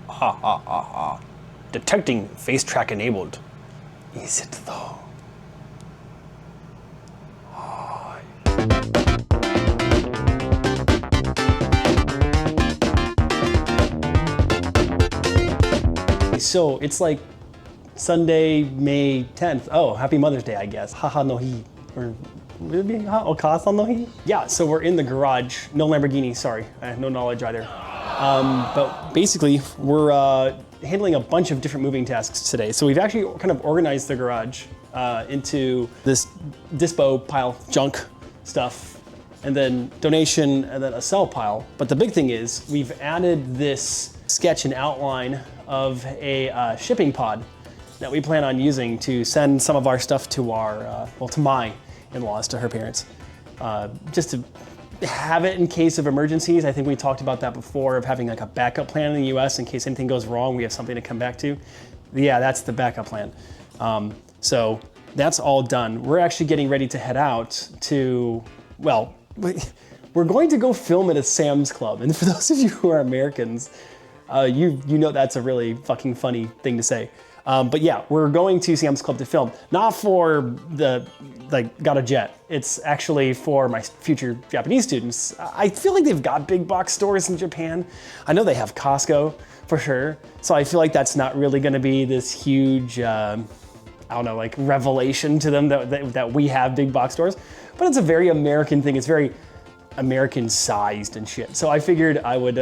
Ha ha ha ha. Detecting face track enabled. Is it though? So it's like Sunday, May 10th. Oh, happy Mother's Day, I guess. Haha no hi. Or would it be Okasa no hi? Yeah, so we're in the garage. No Lamborghini, sorry. I have no knowledge either. But basically, we're handling a bunch of different moving tasks today. So we've actually kind of organized the garage into this dispo pile, junk stuff, and then donation, and then a sell pile. But the big thing is we've added this sketch and outline of a shipping pod that we plan on using to send some of our stuff to our, well, to my in-laws, to her parents, just to have it in case of emergencies. I think we talked about that before, of having like a backup plan in the US in case anything goes wrong, we have something to come back to. Yeah, that's the backup plan. So that's all done. We're actually getting ready to head out to, well, we're going to go film at a Sam's Club. And for those of you who are Americans, you know that's a really fucking funny thing to say. But yeah, we're going to Sam's Club to film, not for the, like, got a jet. It's actually for my future Japanese students. I feel like they've got big box stores in Japan. I know they have Costco for sure. So I feel like that's not really gonna be this huge, I don't know, like revelation to them that we have big box stores. But it's a very American thing. It's very American sized and shit. So I figured I would,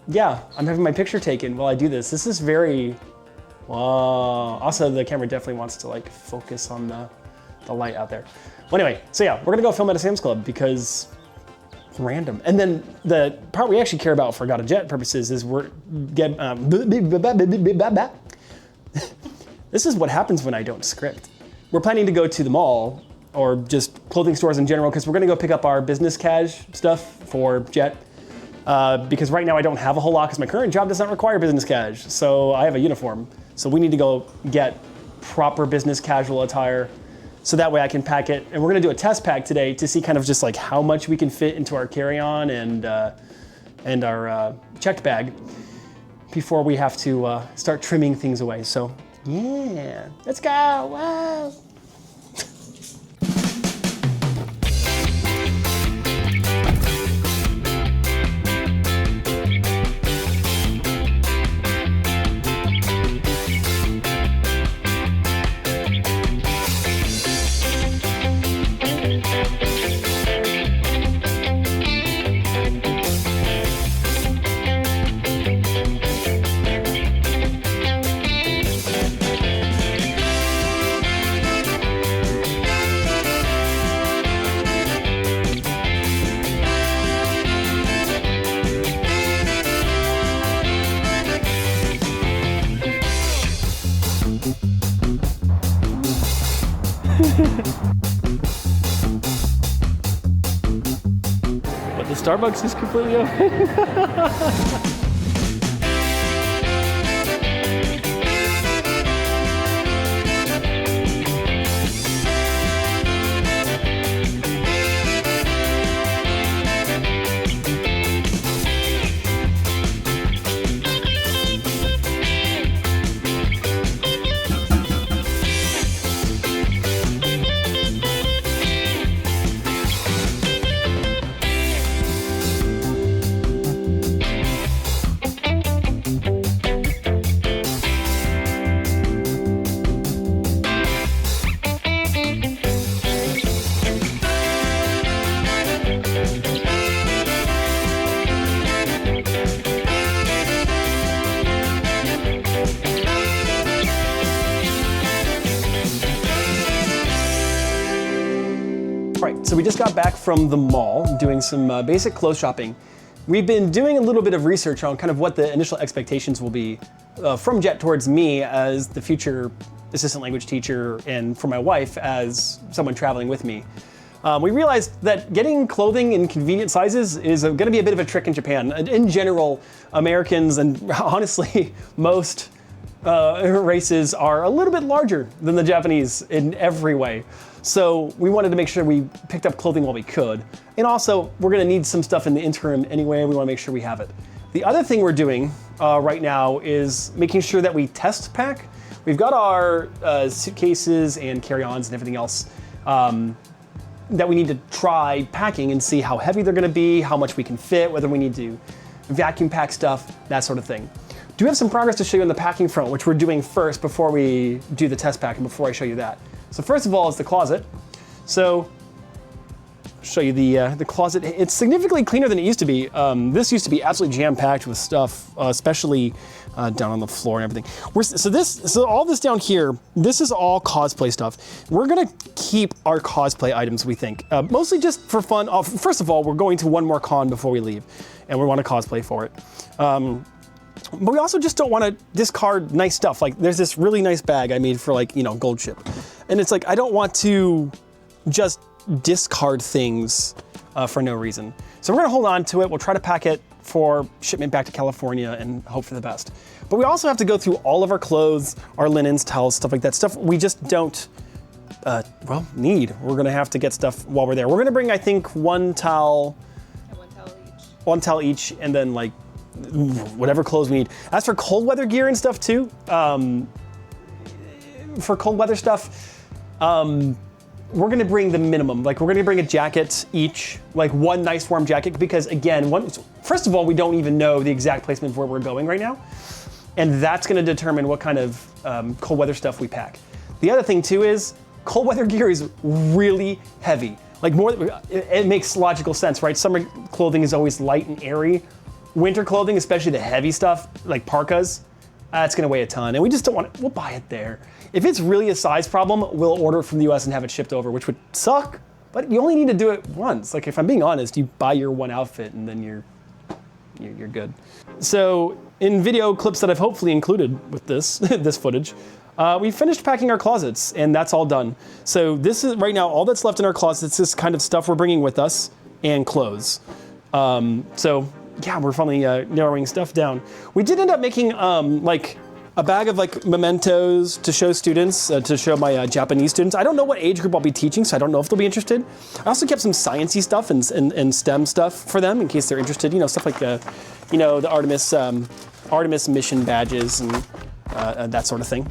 yeah, I'm having my picture taken while I do this. This is very, wow. Also, the camera definitely wants to like focus on the light out there. Well, anyway, so yeah, we're gonna go film at a Sam's Club because random. And then the part we actually care about for Got a Jet purposes is this is what happens when I don't script. We're planning to go to the mall or just clothing stores in general because we're gonna go pick up our business cash stuff for Jet. Because right now I don't have a whole lot because my current job does not require business cash. So I have a uniform. So we need to go get proper business casual attire so that way I can pack it. And we're gonna do a test pack today to see kind of just like how much we can fit into our carry-on and our checked bag before we have to start trimming things away. So yeah, let's go, wow. But the Starbucks is completely open. Right, so we just got back from the mall doing some basic clothes shopping. We've been doing a little bit of research on kind of what the initial expectations will be from Jet towards me as the future assistant language teacher and for my wife as someone traveling with me. We realized that getting clothing in convenient sizes is gonna be a bit of a trick in Japan. In general, Americans and honestly most races are a little bit larger than the Japanese in every way. So we wanted to make sure we picked up clothing while we could. And also, we're gonna need some stuff in the interim anyway. We wanna make sure we have it. The other thing we're doing right now is making sure that we test pack. We've got our suitcases and carry-ons and everything else that we need to try packing and see how heavy they're gonna be, how much we can fit, whether we need to vacuum pack stuff, that sort of thing. Do we have some progress to show you on the packing front, which we're doing first before we do the test pack and before I show you that. So first of all is the closet. So show you the closet. It's significantly cleaner than it used to be. This used to be absolutely jam-packed with stuff, especially down on the floor and everything. So all this down here, this is all cosplay stuff. We're gonna keep our cosplay items, we think. Mostly just for fun. First of all, we're going to one more con before we leave, and we wanna cosplay for it. But we also just don't wanna discard nice stuff. Like there's this really nice bag I made for like, gold chip. And it's like, I don't want to just discard things for no reason. So we're gonna hold on to it. We'll try to pack it for shipment back to California and hope for the best. But we also have to go through all of our clothes, our linens, towels, stuff like that. Stuff we just don't, need. We're gonna have to get stuff while we're there. We're gonna bring, I think, one towel each, and then like whatever clothes we need. As for cold weather gear and stuff too, for cold weather stuff, we're gonna bring the minimum. Like we're gonna bring a jacket each, like one nice warm jacket, because again, first of all, we don't even know the exact placement of where we're going right now. And that's gonna determine what kind of cold weather stuff we pack. The other thing too is, cold weather gear is really heavy. Like it makes logical sense, right? Summer clothing is always light and airy. Winter clothing, especially the heavy stuff, like parkas, it's gonna weigh a ton. And we just don't want it, we'll buy it there. If it's really a size problem, we'll order it from the US and have it shipped over, which would suck, but you only need to do it once. Like if I'm being honest, you buy your one outfit and then you're good. So in video clips that I've hopefully included with this, this footage, we finished packing our closets and that's all done. So this is right now, all that's left in our closets, this kind of stuff we're bringing with us and clothes. So yeah, we're finally narrowing stuff down. We did end up making like a bag of like mementos to show students, to show my Japanese students. I don't know what age group I'll be teaching, so I don't know if they'll be interested. I also kept some sciencey stuff and STEM stuff for them in case they're interested. Stuff like the Artemis mission badges and that sort of thing.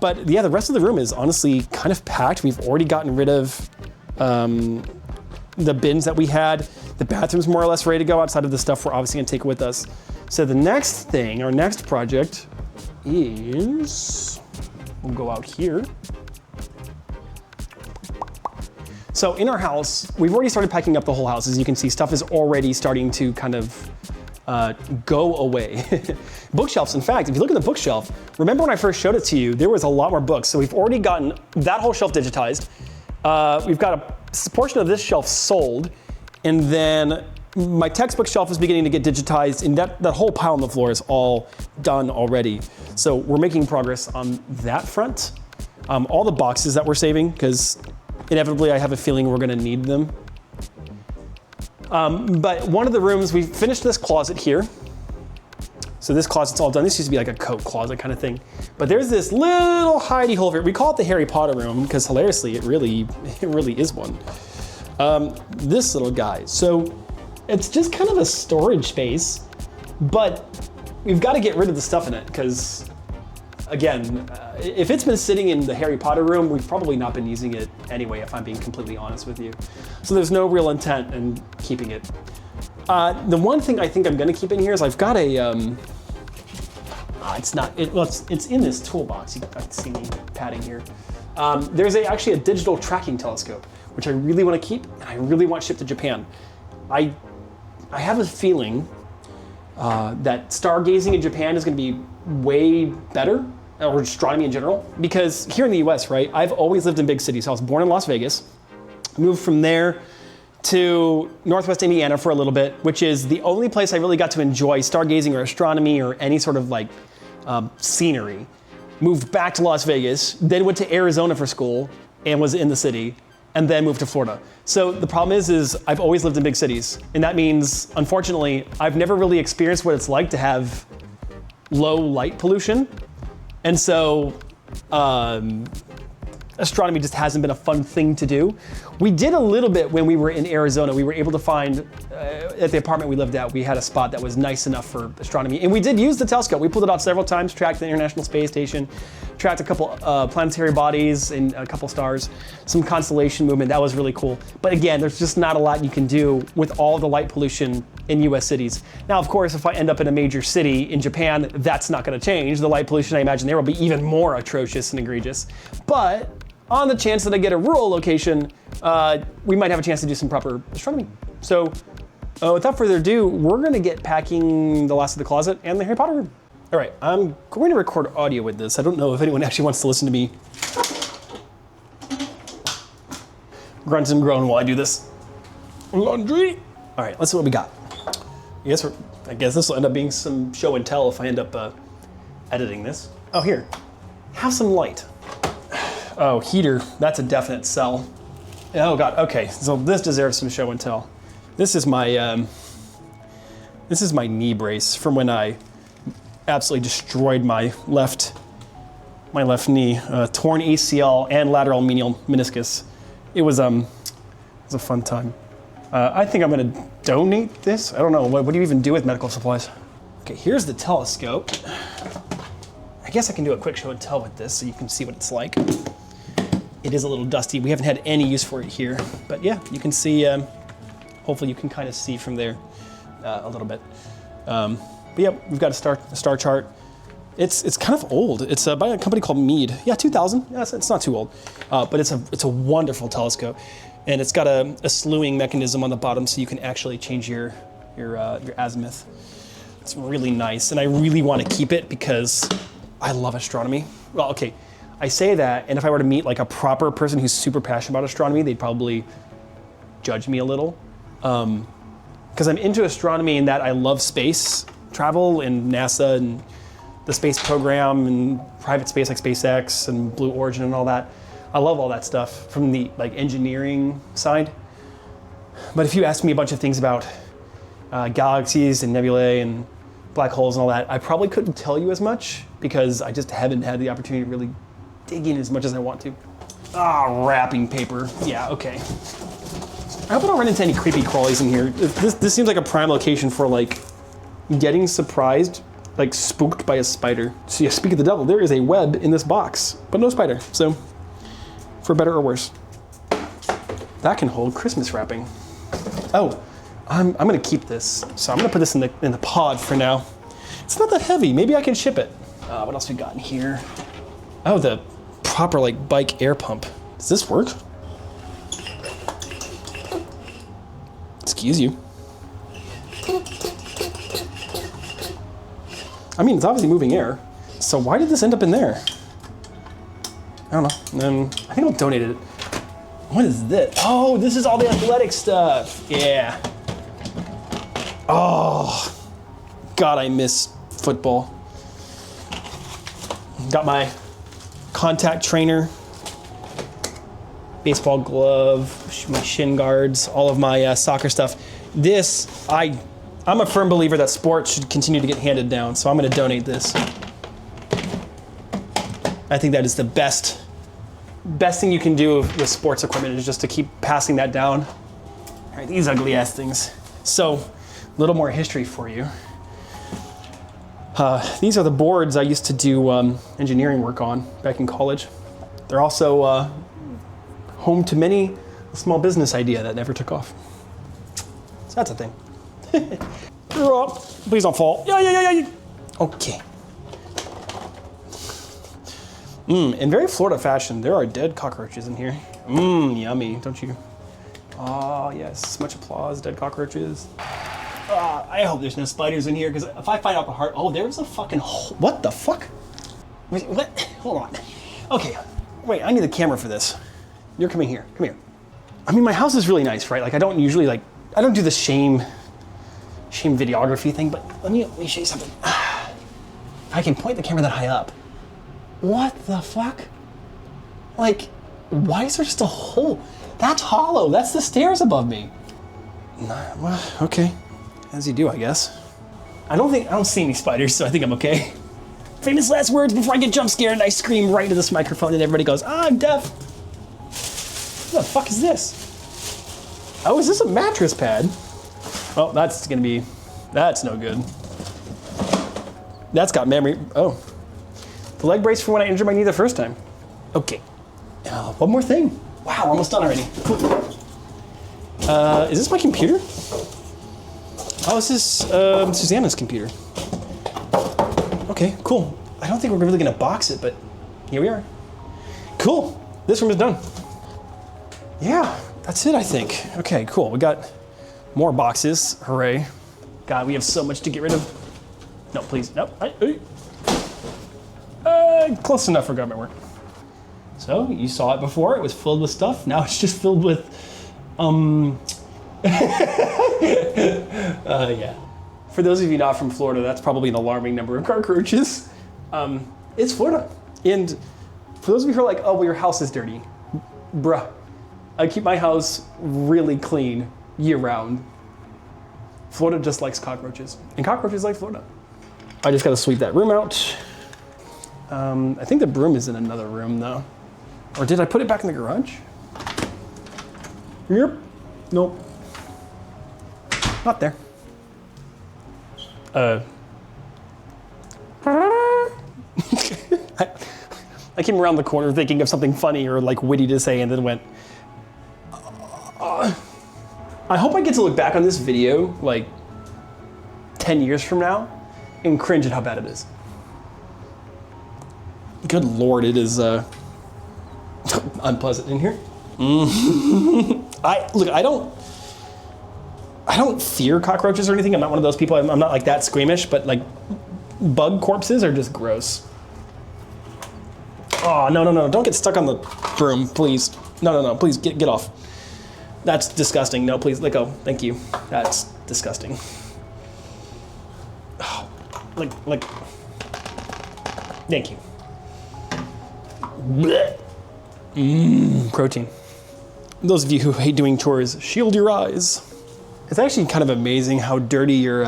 But yeah, the rest of the room is honestly kind of packed. We've already gotten rid of the bins that we had. The bathroom's more or less ready to go outside of the stuff we're obviously gonna take with us. So the next thing, our next project is, we'll go out here. So in our house, we've already started packing up the whole house. As you can see, stuff is already starting to kind of go away. Bookshelves, in fact, if you look at the bookshelf, remember when I first showed it to you, there was a lot more books. So we've already gotten that whole shelf digitized. We've got a portion of this shelf sold, and then my textbook shelf is beginning to get digitized, and that whole pile on the floor is all done already. So we're making progress on that front. All the boxes that we're saving, because inevitably I have a feeling we're gonna need them. But one of the rooms, we finished this closet here. So this closet's all done. This used to be like a coat closet kind of thing. But there's this little hidey hole here. We call it the Harry Potter room, because hilariously, it really is one. This little guy. So it's just kind of a storage space, but we've got to get rid of the stuff in it, because again, if it's been sitting in the Harry Potter room, we've probably not been using it anyway, if I'm being completely honest with you. So there's no real intent in keeping it. The one thing I think I'm gonna keep in here is I've got a, it's in this toolbox. You can see me padding here. There's actually a digital tracking telescope, which I really want to keep, and I really want shipped to Japan. I have a feeling that stargazing in Japan is going to be way better, or astronomy in general, because here in the US, right, I've always lived in big cities. So I was born in Las Vegas, moved from there to Northwest Indiana for a little bit, which is the only place I really got to enjoy stargazing or astronomy or any sort of like scenery. Moved back to Las Vegas, then went to Arizona for school and was in the city, and then moved to Florida. So the problem is I've always lived in big cities, and that means, unfortunately, I've never really experienced what it's like to have low light pollution. And so astronomy just hasn't been a fun thing to do. We did a little bit when we were in Arizona. We were able to find at the apartment we lived at, we had a spot that was nice enough for astronomy. And we did use the telescope. We pulled it out several times, tracked the International Space Station, tracked a couple planetary bodies and a couple stars, some constellation movement. That was really cool. But again, there's just not a lot you can do with all the light pollution in US cities. Now, of course, if I end up in a major city in Japan, that's not gonna change. The light pollution, I imagine there will be even more atrocious and egregious. But on the chance that I get a rural location, we might have a chance to do some proper astronomy. So without further ado, we're gonna get packing the last of the closet and the Harry Potter room. All right, I'm going to record audio with this. I don't know if anyone actually wants to listen to me grunt and groan while I do this. Laundry. All right, let's see what we got. I guess this will end up being some show and tell if I end up editing this. Oh, here, have some light. Oh, heater, that's a definite sell. Oh God, okay, so this deserves some show and tell. This is my knee brace from when I absolutely destroyed my left knee, torn ACL and lateral medial meniscus. It was a fun time. I think I'm gonna donate this. I don't know, what do you even do with medical supplies? Okay, here's the telescope. I guess I can do a quick show and tell with this so you can see what it's like. It is a little dusty. We haven't had any use for it here, but yeah, you can see, hopefully you can kind of see from there a little bit. But yeah, we've got a star chart. It's kind of old. It's by a company called Mead. Yeah, 2000. Yeah, it's not too old, but it's a wonderful telescope, and it's got a slewing mechanism on the bottom, so you can actually change your azimuth. It's really nice, and I really want to keep it because I love astronomy. Well, okay, I say that, and if I were to meet like a proper person who's super passionate about astronomy, they'd probably judge me a little, because I'm into astronomy in that I love space travel and NASA and the space program and private space like SpaceX and Blue Origin and all that. I love all that stuff from the like engineering side. But if you ask me a bunch of things about galaxies and nebulae and black holes and all that, I probably couldn't tell you as much because I just haven't had the opportunity to really dig in as much as I want to. Wrapping paper. Yeah, okay. I hope I don't run into any creepy crawlies in here. This seems like a prime location for like getting surprised, like spooked by a spider. So yeah, speak of the devil, there is a web in this box, but no spider. So, for better or worse. That can hold Christmas wrapping. Oh, I'm gonna keep this. So I'm gonna put this in the pod for now. It's not that heavy, maybe I can ship it. What else we got in here? Oh, the proper like bike air pump. Does this work? Excuse you. I mean, it's obviously moving air. So why did this end up in there? I don't know. I think I'll donate it. What is this? Oh, this is all the athletic stuff. Yeah. Oh, God, I miss football. Got my contact trainer, baseball glove, my shin guards, all of my soccer stuff. I'm a firm believer that sports should continue to get handed down, so I'm gonna donate this. I think that is the best thing you can do with sports equipment is just to keep passing that down. All right, these ugly ass things. So, a little more history for you. These are the boards I used to do engineering work on back in college. They're also home to many a small business idea that never took off. So that's a thing. Please don't fall. Yeah. Okay. In very Florida fashion, there are dead cockroaches in here. Yummy, don't you? Oh, yes, much applause, dead cockroaches. I hope there's no spiders in here, because if I find out the heart, there's a fucking hole. What the fuck? Wait, what? Hold on. Okay, wait, I need the camera for this. You're coming here, come here. I mean, my house is really nice, right? Like, I don't usually, I don't do the shame videography thing, but let me show you something. I can point the camera that high up. What the fuck? Like, why is there just a hole? That's hollow, that's the stairs above me. Well, okay, as you do, I guess. I don't see any spiders, so I think I'm okay. Famous last words before I get jump scared and I scream right into this microphone and everybody goes, I'm deaf. What the fuck is this? Oh, is this a mattress pad? Oh, that's no good. That's got memory. Oh, the leg brace for when I injured my knee the first time. Okay, one more thing. Wow, we're almost done already. Is this my computer? Oh, this is Susanna's computer. Okay, cool. I don't think we're really gonna box it, but here we are. Cool, this room is done. Yeah, that's it, I think. Okay, cool, we got more boxes, hooray. God, we have so much to get rid of. No, please, no. Close enough for government work. So, you saw it before, it was filled with stuff. Now it's just filled with, yeah. For those of you not from Florida, that's probably an alarming number of cockroaches. It's Florida. And for those of you who are like, oh, well, your house is dirty. Bruh, I keep my house really clean year round. Florida just likes cockroaches, and cockroaches like Florida. I just gotta sweep that room out. I think the broom is in another room though. Or did I put it back in the garage? Yep, nope. Not there. I came around the corner thinking of something funny or like witty to say and then went, I hope I get to look back on this video like 10 years from now and cringe at how bad it is. Good Lord, it is unpleasant in here. I don't fear cockroaches or anything. I'm not one of those people. I'm not like that squeamish, but like bug corpses are just gross. Oh, no, don't get stuck on the broom, please. No, please get off. That's disgusting. No, please let go. Thank you. That's disgusting. Oh, like, thank you. Protein. Those of you who hate doing chores, shield your eyes. It's actually kind of amazing how dirty your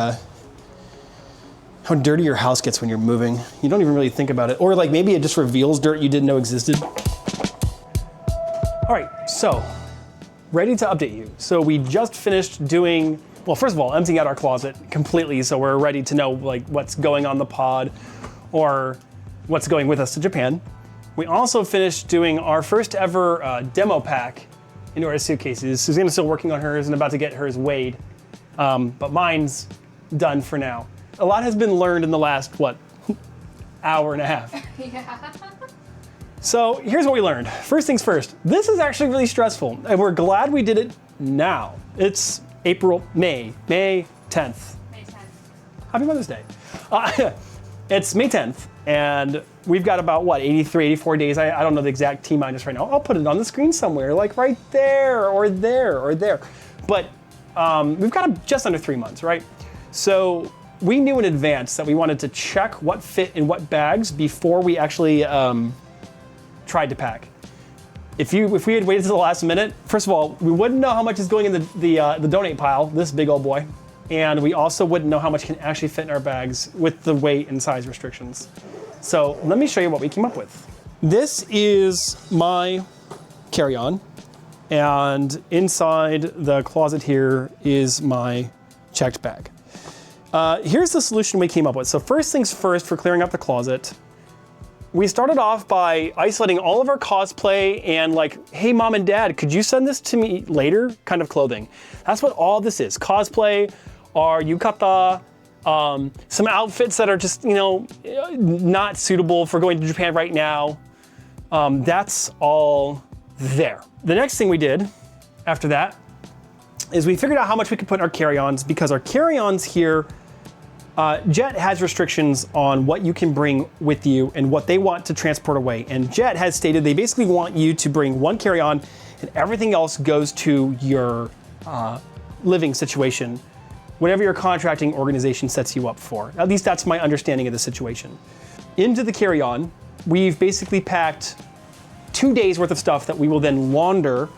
house gets when you're moving. You don't even really think about it. Or like maybe it just reveals dirt you didn't know existed. All right, so ready to update you. So we just finished doing, well, first of all, emptying out our closet completely. So we're ready to know like what's going on the pod or what's going with us to Japan. We also finished doing our first ever demo pack into our suitcases. Susanna's still working on hers and about to get hers weighed, but mine's done for now. A lot has been learned in the last, what, hour and a half. Yeah. So here's what we learned. First things first, this is actually really stressful, and we're glad we did it now. It's May 10th. May 10th. Happy Mother's Day. It's May 10th, and we've got about, what, 83, 84 days. I don't know the exact T-minus right now. I'll put it on the screen somewhere, like right there, or there, or there. But we've got just under 3 months, right? So we knew in advance that we wanted to check what fit in what bags before we actually tried to pack. If we had waited to the last minute, first of all, we wouldn't know how much is going in the donate pile, this big old boy. And we also wouldn't know how much can actually fit in our bags with the weight and size restrictions. So let me show you what we came up with. This is my carry-on, and inside the closet here is my checked bag. Here's the solution we came up with. So first things first, for clearing up the closet, we started off by isolating all of our cosplay and like, hey mom and dad, could you send this to me later kind of clothing. That's what all this is. Cosplay, our yukata, some outfits that are just, you know, not suitable for going to Japan right now. That's all there. The next thing we did after that is we figured out how much we could put in our carry-ons, because our carry-ons here, Jet has restrictions on what you can bring with you and what they want to transport away. And Jet has stated they basically want you to bring one carry-on and everything else goes to your living situation, whatever your contracting organization sets you up for. At least that's my understanding of the situation. Into the carry-on, we've basically packed 2 days worth of stuff that we will then launder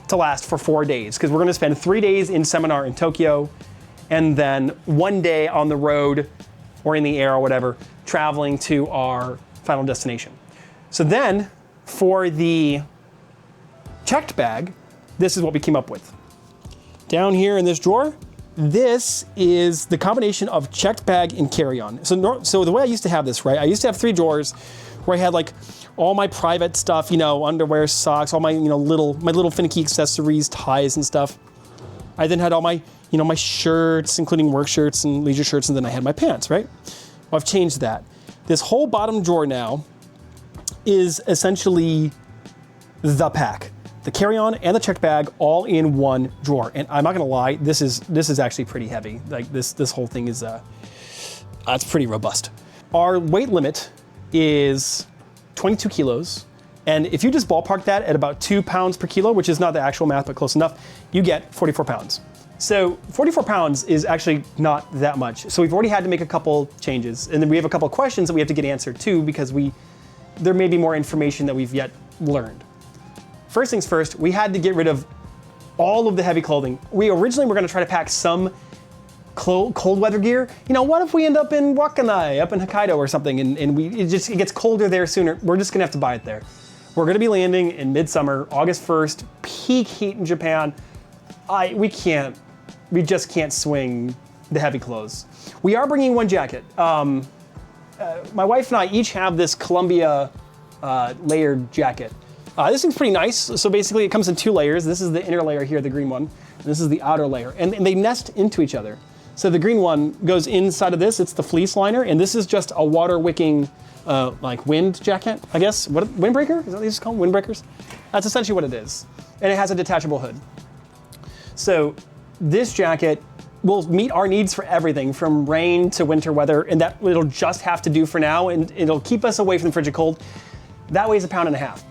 to last for 4 days, because we're gonna spend 3 days in seminar in Tokyo, and then 1 day on the road or in the air or whatever, traveling to our final destination. So then for the checked bag, this is what we came up with. Down here in this drawer, This is the combination of checked bag and carry-on. So the way I used to have this, right? I used to have 3 drawers where I had like all my private stuff, you know, underwear, socks, all my, you know, little finicky accessories, ties and stuff. I then had all my, you know, my shirts, including work shirts and leisure shirts, and then I had my pants, right? Well, I've changed that. This whole bottom drawer now is essentially the pack. The carry-on and the checked bag all in one drawer. And I'm not gonna lie, this is actually pretty heavy. Like this whole thing is, it's pretty robust. Our weight limit is 22 kilos. And if you just ballpark that at about 2 pounds per kilo, which is not the actual math, but close enough, you get 44 pounds. So 44 pounds is actually not that much. So we've already had to make a couple changes. And then we have a couple questions that we have to get answered too, because there may be more information that we've yet learned. First things first, we had to get rid of all of the heavy clothing. We originally were gonna try to pack some cold weather gear. You know, what if we end up in Wakkanai, up in Hokkaido or something, and it gets colder there sooner? We're just gonna have to buy it there. We're gonna be landing in midsummer, August 1st, peak heat in Japan. We just can't swing the heavy clothes. We are bringing one jacket. My wife and I each have this Columbia layered jacket. This thing's pretty nice. So basically it comes in 2 layers. This is the inner layer here, the green one. And this is the outer layer. And they nest into each other. So the green one goes inside of this. It's the fleece liner. And this is just a water wicking, like wind jacket, I guess. Windbreaker? Is that what these are called? Windbreakers? That's essentially what it is. And it has a detachable hood. So this jacket will meet our needs for everything from rain to winter weather. And that it'll just have to do for now. And it'll keep us away from the frigid cold. That weighs 1.5 pounds.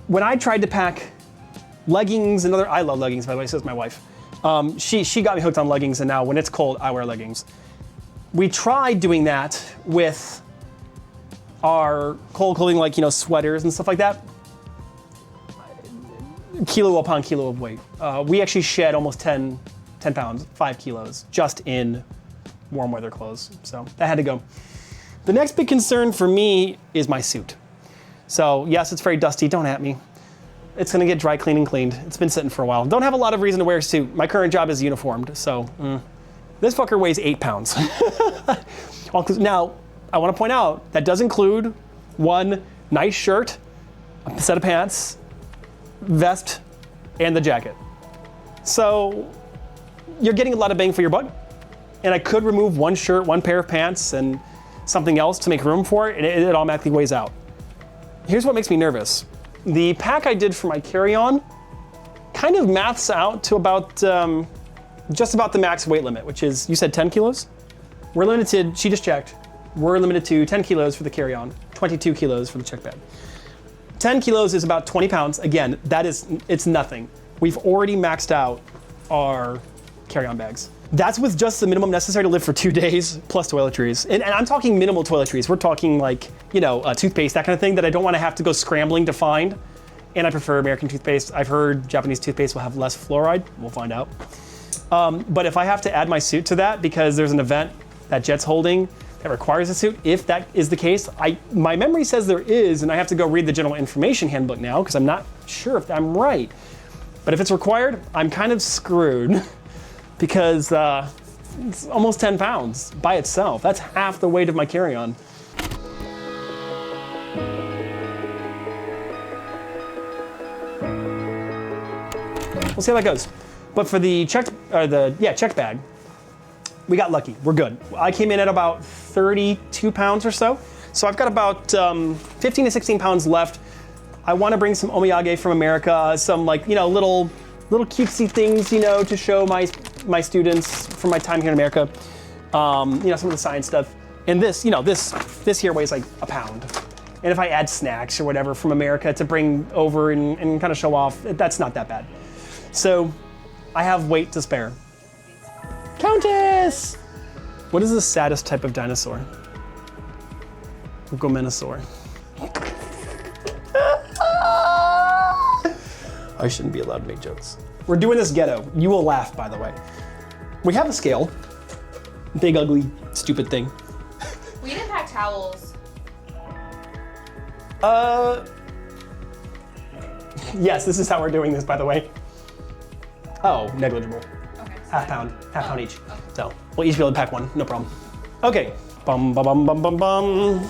When I tried to pack leggings and I love leggings, by the way, so does my wife. She got me hooked on leggings, and now when it's cold, I wear leggings. We tried doing that with our cold clothing, like, you know, sweaters and stuff like that. Kilo upon kilo of weight. We actually shed almost 10 pounds, 5 kilos, just in warm weather clothes. So that had to go. The next big concern for me is my suit. So yes, it's very dusty, don't at me. It's gonna get dry cleaned and cleaned. It's been sitting for a while. Don't have a lot of reason to wear a suit. My current job is uniformed, so. This fucker weighs 8 pounds. Now, I wanna point out, that does include one nice shirt, a set of pants, vest, and the jacket. So, you're getting a lot of bang for your buck. And I could remove one shirt, one pair of pants, and something else to make room for it, and it automatically weighs out. Here's what makes me nervous. The pack I did for my carry-on kind of maths out to about, just about the max weight limit, which is, you said 10 kilos? We're limited, she just checked, we're limited to 10 kilos for the carry-on, 22 kilos for the check bag. 10 kilos is about 20 pounds. Again, it's nothing. We've already maxed out our carry-on bags. That's with just the minimum necessary to live for 2 days, plus toiletries. And I'm talking minimal toiletries. We're talking like, you know, toothpaste, that kind of thing that I don't want to have to go scrambling to find. And I prefer American toothpaste. I've heard Japanese toothpaste will have less fluoride. We'll find out. But if I have to add my suit to that because there's an event that Jet's holding that requires a suit, if that is the case, my memory says there is, and I have to go read the general information handbook now because I'm not sure if I'm right. But if it's required, I'm kind of screwed. Because it's almost 10 pounds by itself. That's half the weight of my carry-on. We'll see how that goes. But for the checked bag, we got lucky. We're good. I came in at about 32 pounds or so. So I've got about 15 to 16 pounds left. I want to bring some omiyage from America, some like, you know, little cutesy things, you know, to show my students from my time here in America. You know, some of the science stuff. And this, you know, this here weighs like 1 pound. And if I add snacks or whatever from America to bring over and kind of show off, that's not that bad. So I have weight to spare. Countess! What is the saddest type of dinosaur? Gomenosaur. I shouldn't be allowed to make jokes. We're doing this ghetto. You will laugh, by the way. We have a scale. Big, ugly, stupid thing. We didn't pack towels. Yes, this is how we're doing this, by the way. Oh, negligible. Okay, half pound each. So we'll each be able to pack one, no problem. Okay, bum, bum, bum, bum, bum, bum.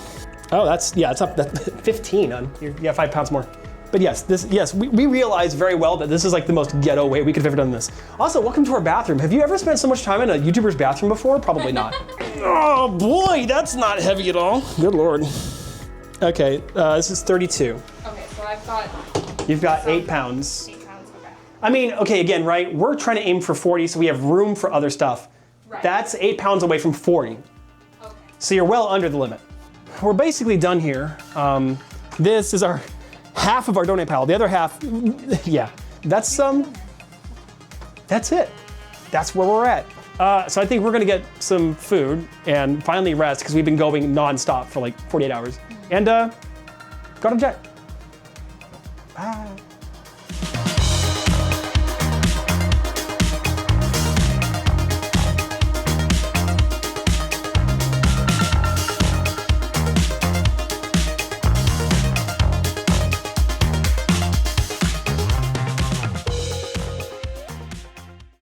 Oh, it's up, that's 15 on, yeah, 5 pounds more. But yes, we realize very well that this is like the most ghetto way we could have ever done this. Also, welcome to our bathroom. Have you ever spent so much time in a YouTuber's bathroom before? Probably not. Oh boy, that's not heavy at all. Good Lord. Okay, this is 32. Okay, so I've got... You've got 8 pounds. 8 pounds, okay. I mean, okay, again, right? We're trying to aim for 40, so we have room for other stuff. Right. That's 8 pounds away from 40. Okay. So you're well under the limit. We're basically done here. This is our half of our donate pile. The other half, yeah, that's it. That's where we're at. So I think we're gonna get some food and finally rest because we've been going nonstop for like 48 hours. And go to jet. Bye.